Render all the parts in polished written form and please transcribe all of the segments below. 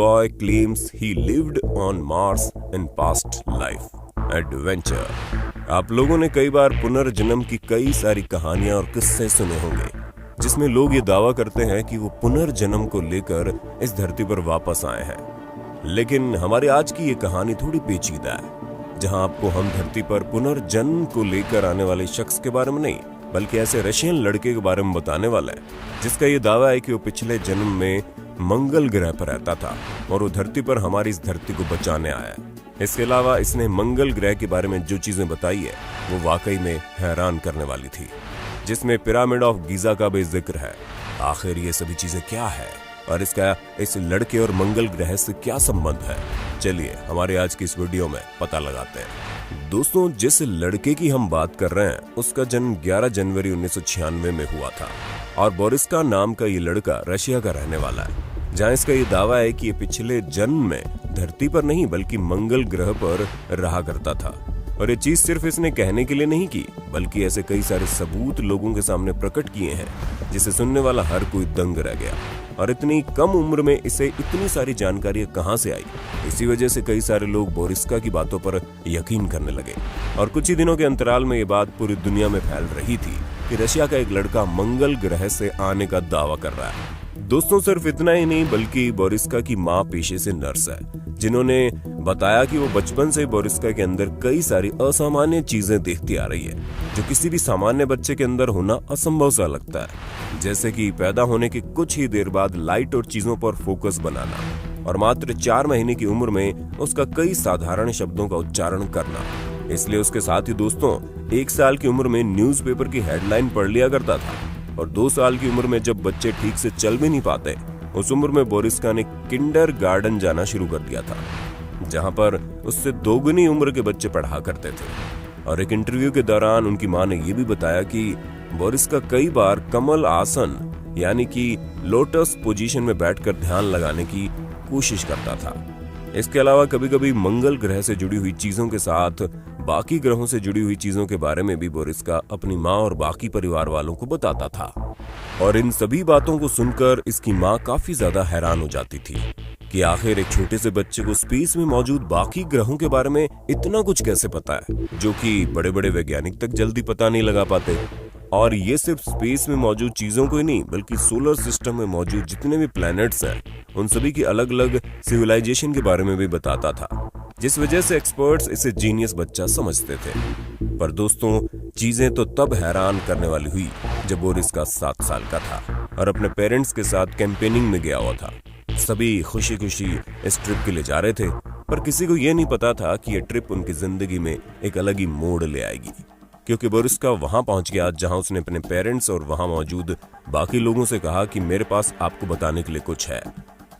boy claims he lived on Mars in past life. Adventure। आप लोगों ने कई बार पुनर्जन्म की कई सारी कहानियां और किस्से सुने होंगे, जिसमें लोग ये दावा करते हैं कि वो पुनर्जन्म को लेकर इस धरती पर वापस आए हैं। लेकिन हमारी आज की ये कहानी थोड़ी पेचीदा है, जहां आपको हम धरती पर पुनर्जन्म को लेकर आने वाले शख्स के बारे में नहीं, बल्कि ऐसे रशियन लड़के के बारे में बताने वाला है, जिसका ये दावा है कि वो पिछले जन्म में मंगल ग्रह पर रहता था और वो धरती पर हमारी इस धरती को बचाने आया है। इसके अलावा इसने मंगल ग्रह के बारे में जो चीजें बताई है वो वाकई में हैरान करने वाली थी, जिसमें पिरामिड ऑफ गीजा का भी जिक्र है। आखिर ये सभी चीजें क्या है और इसका इस लड़के और मंगल ग्रह से क्या संबंध है, चलिए हमारे आज की इस वीडियो में पता लगाते हैं। दोस्तों, जिस लड़के की हम बात कर रहे हैं उसका जन्म 11 जनवरी 1996 में हुआ था और बोरिस्का नाम का ये लड़का रशिया का रहने वाला है, जहां इसका ये दावा है कि ये पिछले जन्म में धरती पर नहीं बल्कि मंगल ग्रह पर रहा करता था। और ये चीज सिर्फ इसने कहने के लिए नहीं की, बल्कि ऐसे कई सारे सबूत लोगों के सामने प्रकट किए हैं, जिसे सुनने वाला हर कोई दंग रह गया। और इतनी कम उम्र में इसे इतनी सारी जानकारियां कहां से आई, इसी वजह से कई सारे लोग बोरिस्का की बातों पर यकीन करने लगे। और कुछ ही दिनों के अंतराल में ये बात पूरी दुनिया में फैल रही थी कि रशिया का एक लड़का मंगल ग्रह से आने का दावा कर रहा है। दोस्तों, सिर्फ इतना ही नहीं, बल्कि बोरिस्का की माँ पेशे से नर्स है, जिन्होंने बताया कि वो बचपन से बोरिस्का के अंदर कई सारी असामान्य चीजें देखती आ रही है, जो किसी भी सामान्य बच्चे के अंदर होना असंभव सा लगता है। जैसे कि पैदा होने के कुछ ही देर बाद लाइट और चीजों पर फोकस बनाना और मात्र 4 महीने की उम्र में उसका कई साधारण शब्दों का उच्चारण करना। इसलिए उसके साथ ही दोस्तों, 1 साल की उम्र में न्यूज़पेपर की हेडलाइन पढ़ लिया करता था और 2 साल की उम्र में जब बच्चे ठीक से चल भी नहीं पाते, उस उम्र में बोरिस्का ने किंडरगार्टन जाना शुरू कर दिया था, जहां पर उससे दोगुनी उम्र के बच्चे पढ़ा करते थे। और एक इंटरव्यू के दौरान उनकी मां ने यह भी बताया कि बोरिस्का कई बार कमल आसन यानी कि लोटस पोजीशन में बैठकर ध्यान लगाने की कोशिश करता था। इसके अलावा कभी कभी मंगल ग्रह से जुड़ी हुई चीजों के साथ बाकी ग्रहों से जुड़ी हुई चीजों के बारे में भी बोरिस्का अपनी माँ और बाकी परिवार वालों को बताता था। और इन सभी बातों को सुनकर इसकी माँ काफी ज्यादा हैरान हो जाती थी कि आखिर एक छोटे से बच्चे को स्पेस में मौजूद बाकी ग्रहों के बारे में इतना कुछ कैसे पता है, जो कि बड़े बड़े वैज्ञानिक तक जल्दी पता नहीं लगा पाते। और ये सिर्फ स्पेस में मौजूद चीजों को ही नहीं, बल्कि सोलर सिस्टम में मौजूद जितने भी प्लैनेट्स हैं, उन सभी की अलग अलग सिविलाइजेशन के बारे में भी बताता था, जिस वजह से एक्सपर्ट्स इसे जीनियस बच्चा समझते थे। पर दोस्तों, चीजें तो तब हैरान करने वाली हुई जब बोरिस्का 7 साल का था और अपने पेरेंट्स के साथ कैंपेनिंग में गया हुआ था। सभी खुशी खुशी इस ट्रिप के लिए जा रहे थे, पर किसी को यह नहीं पता था कि यह ट्रिप उनकी जिंदगी में एक अलग ही मोड़ ले आएगी, क्योंकि बोरिस्का वहां पहुंच गया जहां उसने अपने पेरेंट्स और वहां मौजूद बाकी लोगों से कहा कि मेरे पास आपको बताने के लिए कुछ है।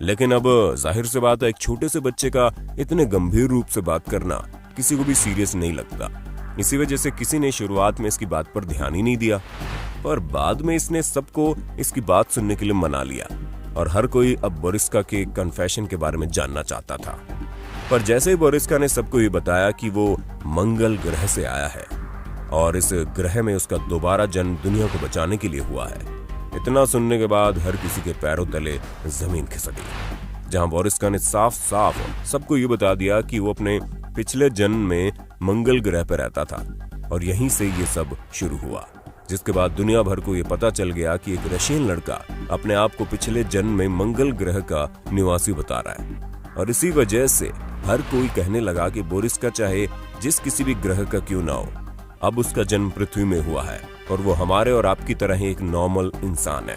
लेकिन अब जाहिर सी बात है, एक छोटे से बच्चे का इतने गंभीर रूप से बात करना किसी को भी सीरियस नहीं लगता। इसी वजह से किसी ने शुरुआत में इसकी बात पर ध्यान ही नहीं दिया, पर बाद में इसने सबको इसकी बात सुनने के लिए मना लिया और हर कोई अब बोरिस्का के कन्फेशन के बारे में जानना चाहता था। पर जैसे ही बोरिस्का ने सबको ये बताया कि वो मंगल ग्रह से आया है और इस ग्रह में उसका दोबारा जन्म दुनिया को बचाने के लिए हुआ है, इतना सुनने के बाद हर किसी के पैरों तले जमीन खिसक गई। जहां बोरिस्का ने साफ साफ सबको ये बता दिया कि वो अपने पिछले जन्म में मंगल ग्रह पर रहता था और यहीं से ये सब शुरू हुआ, जिसके बाद दुनिया भर को ये पता चल गया कि एक रशियन लड़का अपने आप को पिछले जन्म में मंगल ग्रह का निवासी बता रहा है। और इसी वजह से हर कोई कहने लगा कि बोरिस्का चाहे जिस किसी भी ग्रह का क्यों ना हो, अब उसका जन्म पृथ्वी में हुआ है और वो हमारे और आपकी तरह ही एक नॉर्मल इंसान है।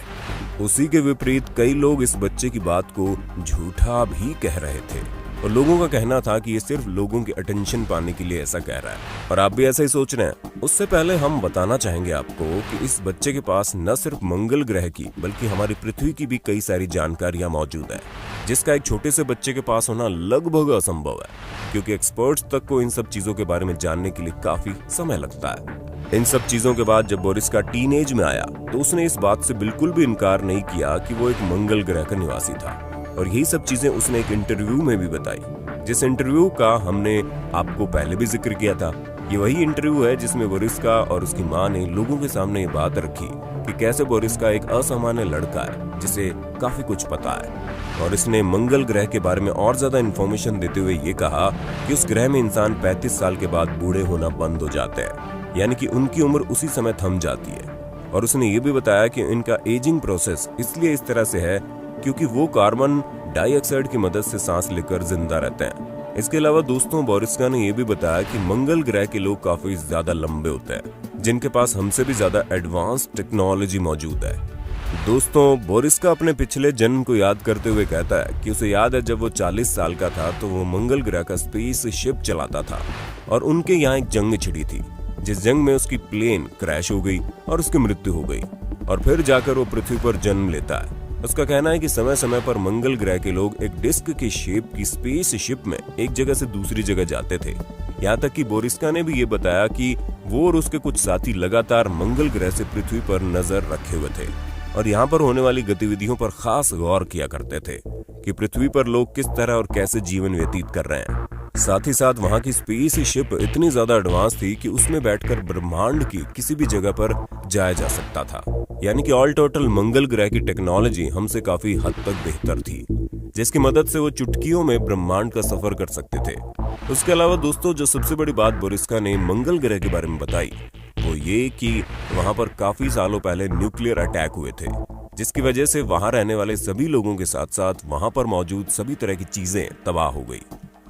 उसी के विपरीत कई लोग इस बच्चे की बात को झूठा भी कह रहे थे और लोगों का कहना था कि ये सिर्फ लोगों की अटेंशन पाने के लिए ऐसा कह रहा है। और आप भी ऐसा ही सोच रहे हैं। उससे पहले हम बताना चाहेंगे आपको कि इस बच्चे के पास न सिर्फ मंगल ग्रह की बल्कि हमारी पृथ्वी की भी कई सारी जानकारियां मौजूद है, जिसका एक छोटे से बच्चे के पास होना लगभग असंभव है, क्योंकि एक्सपर्ट्स तक को इन सब चीजों के बारे में जानने के लिए काफी समय लगता है। इन सब चीजों के बाद जब बोरिस्का टीनेज में आया तो उसने इस बात से बिल्कुल भी इनकार नहीं किया कि वो एक मंगल ग्रह का निवासी था। और यही सब चीजें उसने एक इंटरव्यू में भी बताई, जिस इंटरव्यू का हमने आपको पहले भी जिक्र किया था। ये वही इंटरव्यू है जिसमें बोरिस्का और उसकी माँ ने लोगों के सामने ये बात रखी कि कैसे बोरिस्का एक असामान्य लड़का है जिसे काफी कुछ पता है, और इसने मंगल ग्रह के बारे में और ज्यादा इन्फॉर्मेशन देते हुए ये कहा कि उस ग्रह में इंसान 35 साल के बाद बूढ़े होना बंद हो जाते हैं, यानी कि उनकी उम्र उसी समय थम जाती है। और उसने ये भी बताया कि इनका एजिंग प्रोसेस इसलिए इस तरह से है क्योंकि वो कार्बन डाइऑक्साइड की मदद से सांस लेकर जिंदा रहते हैं। इसके अलावा दोस्तों, बोरिस्का ने यह भी बताया कि मंगल ग्रह के लोग काफी ज्यादा लंबे होते हैं, जिनके पास हमसे भी ज्यादा एडवांस टेक्नोलॉजी मौजूद है। दोस्तों, बोरिस्का अपने पिछले जन्म को याद करते हुए कहता है कि उसे याद है जब वो 40 साल का था तो वो मंगल ग्रह का स्पेस शिप चलाता था और उनके यहाँ एक जंग छिड़ी थी, जिस जंग में उसकी प्लेन क्रैश हो गई और उसकी मृत्यु हो गई, और फिर जाकर वो पृथ्वी पर जन्म लेता है। उसका कहना है कि समय समय पर मंगल ग्रह के लोग एक डिस्क की शेप की स्पेस शिप में एक जगह से दूसरी जगह जाते थे। यहाँ तक कि बोरिस्का ने भी ये बताया कि वो और उसके कुछ साथी लगातार मंगल ग्रह से पृथ्वी पर नजर रखे हुए थे और यहाँ पर होने वाली गतिविधियों पर खास गौर किया करते थे कि पृथ्वी पर लोग किस तरह और कैसे जीवन व्यतीत कर रहे हैं। साथ ही साथ वहाँ की स्पेस शिप इतनी ज्यादा एडवांस थी कि उसमें बैठकर ब्रह्मांड की किसी भी जगह पर जाया जा सकता था, यानी कि ऑल टोटल मंगल ग्रह की टेक्नोलॉजी हमसे काफी हद तक बेहतर थी, जिसकी मदद से वो चुटकियों में ब्रह्मांड का सफर कर सकते थे। उसके अलावा दोस्तों, जो सबसे बड़ी बात बोरिस्का ने मंगल ग्रह के बारे में बताई वो ये कि वहाँ पर काफी सालों पहले न्यूक्लियर अटैक हुए थे, जिसकी वजह से वहाँ रहने वाले सभी लोगों के साथ साथ वहाँ पर मौजूद सभी तरह की चीजें तबाह हो गई।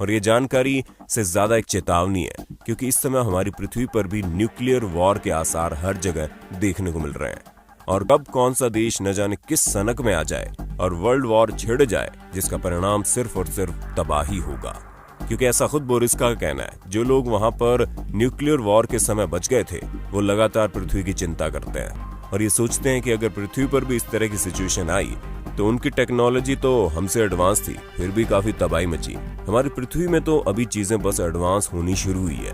और ये जानकारी से ज्यादा एक चेतावनी है, क्योंकि इस समय हमारी पृथ्वी पर भी न्यूक्लियर वॉर के आसार हर जगह देखने को मिल रहे हैं, और कब कौन सा देश न जाने किस सनक में आ जाए और वर्ल्ड वॉर छिड़ जाए, जिसका परिणाम सिर्फ और सिर्फ तबाही होगा। क्योंकि ऐसा खुद बोरिस्का का कहना है, जो लोग वहां पर न्यूक्लियर वॉर के समय बच गए थे वो लगातार पृथ्वी की चिंता करते हैं और ये सोचते हैं कि अगर पृथ्वी पर भी इस तरह की सिचुएशन आई तो उनकी टेक्नोलॉजी तो हमसे एडवांस थी, फिर भी काफी तबाही मची। हमारी पृथ्वी में तो अभी चीजें बस एडवांस होनी शुरू हुई है,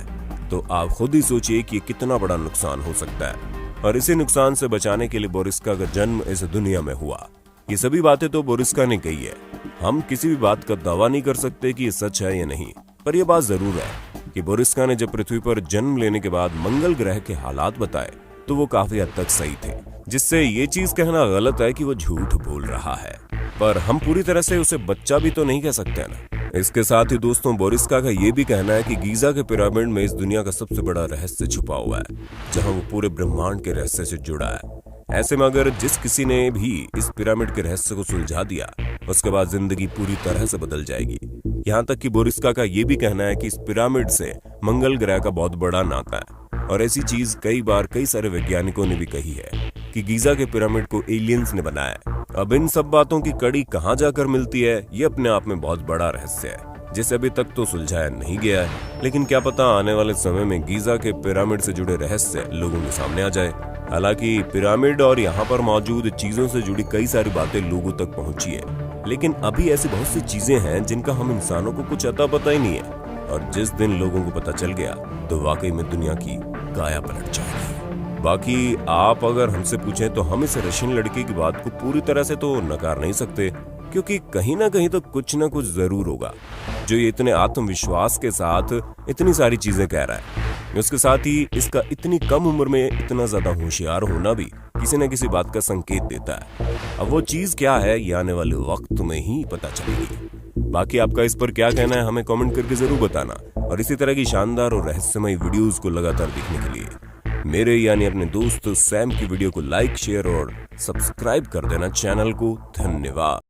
तो आप खुद ही सोचिए कि कितना बड़ा नुकसान हो सकता है। और इसी नुकसान से बचाने के लिए बोरिस्का का जन्म इस दुनिया में हुआ। ये सभी बातें तो बोरिस्का ने कही है, हम किसी भी बात का दावा नहीं कर सकते कि ये सच है या नहीं, पर यह बात जरूर है कि बोरिस्का ने जब पृथ्वी पर जन्म लेने के बाद मंगल ग्रह के हालात बताए तो वो काफी हद तक सही थे, जिससे ये चीज कहना गलत है कि वो झूठ बोल रहा है, पर हम पूरी तरह से उसे बच्चा भी तो नहीं कह सकते ना। इसके साथ ही दोस्तों, बोरिस्का का ये भी कहना है कि गीजा के पिरामिड में इस दुनिया का सबसे बड़ा रहस्य छुपा हुआ है, जहां वो पूरे ब्रह्मांड के रहस्य से जुड़ा है। ऐसे में अगर जिस किसी ने भी इस पिरामिड के रहस्य को सुलझा दिया, उसके बाद जिंदगी पूरी तरह से बदल जाएगी। यहाँ तक कि बोरिस्का का ये भी कहना है कि इस पिरामिड से मंगल ग्रह का बहुत बड़ा नाता है, और ऐसी चीज कई बार कई सारे वैज्ञानिकों ने भी कही है कि गीजा के पिरामिड को एलियंस ने बनाया। अब इन सब बातों की कड़ी कहाँ जाकर मिलती है, ये अपने आप में बहुत बड़ा रहस्य है, जिसे अभी तक तो सुलझाया नहीं गया है, लेकिन क्या पता आने वाले समय में गीजा के पिरामिड से जुड़े रहस्य लोगों के सामने आ जाए। हालांकि पिरामिड और यहाँ पर मौजूद चीजों से जुड़ी कई सारी बातें लोगों तक पहुंची है, लेकिन अभी ऐसी बहुत सी चीजें हैं जिनका हम इंसानों को कुछ अता पता ही नहीं है, और जिस दिन लोगों को पता चल गया तो वाकई में दुनिया की काया पलट जाएगी। बाकी आप अगर हमसे पूछें तो हम इस रशियन लड़के की बात को पूरी तरह से तो नकार नहीं सकते, क्योंकि कहीं ना कहीं तो कुछ ना कुछ जरूर होगा जो ये इतने आत्मविश्वास के साथ इतनी सारी चीजें कह रहा है। उसके साथ ही इसका इतनी कम उम्र में इतना ज्यादा होशियार होना भी किसी न किसी बात का संकेत देता है। अब वो चीज क्या है ये आने वाले वक्त में ही पता चलेगी। बाकी आपका इस पर क्या कहना है हमें कमेंट करके जरूर बताना, और इसी तरह की शानदार और रहस्यमय वीडियोस को लगातार देखने के लिए मेरे यानी अपने दोस्त सैम की वीडियो को लाइक, शेयर और सब्सक्राइब कर देना चैनल को। धन्यवाद।